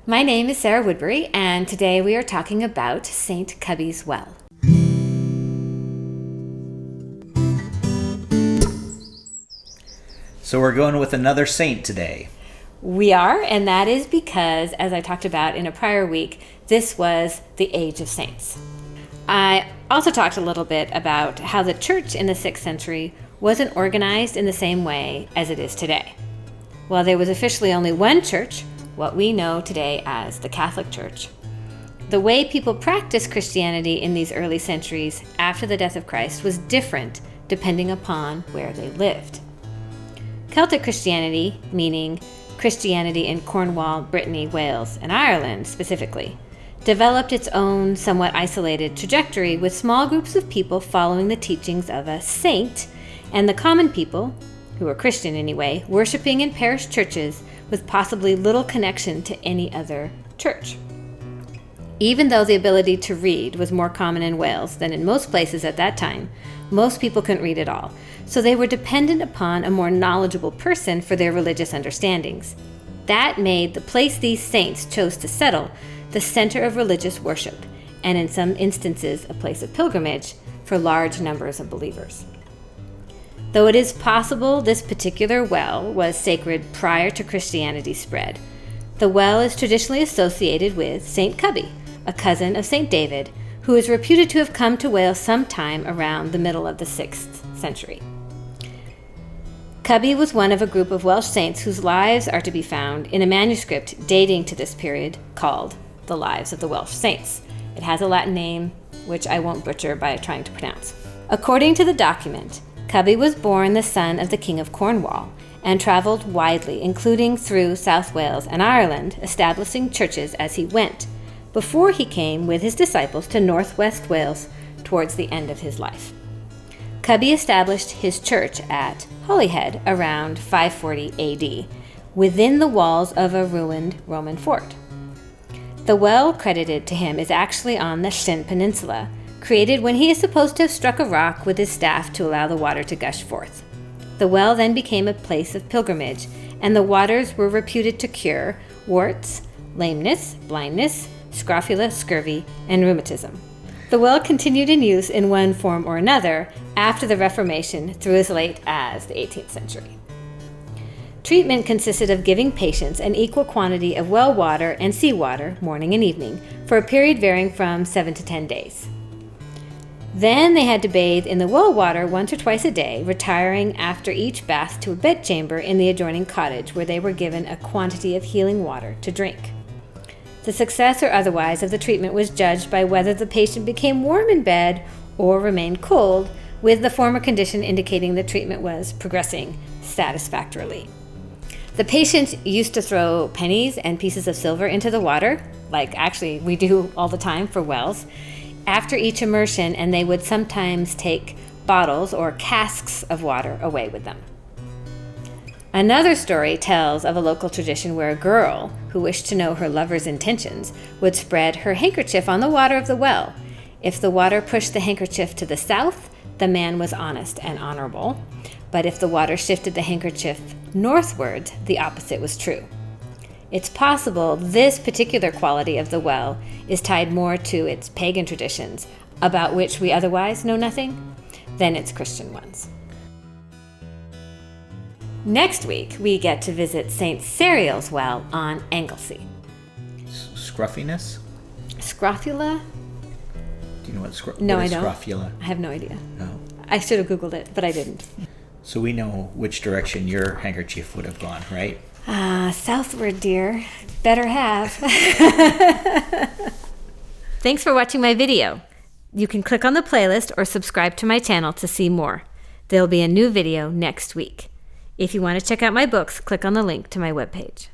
My name is Sarah Woodbury, and today we are talking about St. Cubby's Well. So we're going with another saint today. We are, and that is because, as I talked about in a prior week, this was the Age of Saints. I also talked a little bit about how the church in the 6th century wasn't organized in the same way as it is today. While there was officially only one church, what we know today as the Catholic Church, the way people practiced Christianity in these early centuries after the death of Christ was different depending upon where they lived. Celtic Christianity, meaning Christianity in Cornwall, Brittany, Wales, and Ireland specifically, developed its own somewhat isolated trajectory with small groups of people following the teachings of a saint, and the common people, who were Christian anyway, worshiping in parish churches with possibly little connection to any other church. Even though the ability to read was more common in Wales than in most places at that time, most people couldn't read at all, so they were dependent upon a more knowledgeable person for their religious understandings. That made the place these saints chose to settle the center of religious worship, and in some instances a place of pilgrimage for large numbers of believers. Though it is possible this particular well was sacred prior to Christianity's spread, the well is traditionally associated with St. Cubby, a cousin of St. David, who is reputed to have come to Wales sometime around the middle of the 6th century. Cubby was one of a group of Welsh saints whose lives are to be found in a manuscript dating to this period called The Lives of the Welsh Saints. It has a Latin name, which I won't butcher by trying to pronounce. According to the document, Cubby was born the son of the King of Cornwall and traveled widely, including through South Wales and Ireland, establishing churches as he went, before he came with his disciples to northwest Wales towards the end of his life. Cubby established his church at Holyhead around 540 AD, within the walls of a ruined Roman fort. The well credited to him is actually on the Shin Peninsula, created when he is supposed to have struck a rock with his staff to allow the water to gush forth. The well then became a place of pilgrimage, and the waters were reputed to cure warts, lameness, blindness, scrofula, scurvy, and rheumatism. The well continued in use in one form or another after the Reformation through as late as the 18th century. Treatment consisted of giving patients an equal quantity of well water and seawater morning and evening for a period varying from 7 to 10 days. Then they had to bathe in the well water once or twice a day, retiring after each bath to a bedchamber in the adjoining cottage where they were given a quantity of healing water to drink. The success or otherwise of the treatment was judged by whether the patient became warm in bed or remained cold, with the former condition indicating the treatment was progressing satisfactorily. The patients used to throw pennies and pieces of silver into the water, like actually we do all the time for wells, after each immersion, and they would sometimes take bottles or casks of water away with them. Another story tells of a local tradition where a girl who wished to know her lover's intentions would spread her handkerchief on the water of the well. If the water pushed the handkerchief to the south, the man was honest and honorable, but if the water shifted the handkerchief northward, the opposite was true. It's possible this particular quality of the well is tied more to its pagan traditions, about which we otherwise know nothing, than its Christian ones. Next week, we get to visit St. Cerial's Well on Anglesey. Scruffiness? Scrofula? Do you know what No, what is I don't. scrofula? I have no idea. No. I should have Googled it, but I didn't. So we know which direction your handkerchief would have gone, right? Southward, dear. Better have. Thanks for watching my video. You can click on the playlist or subscribe to my channel to see more. There'll be a new video next week. If you want to check out my books, click on the link to my webpage.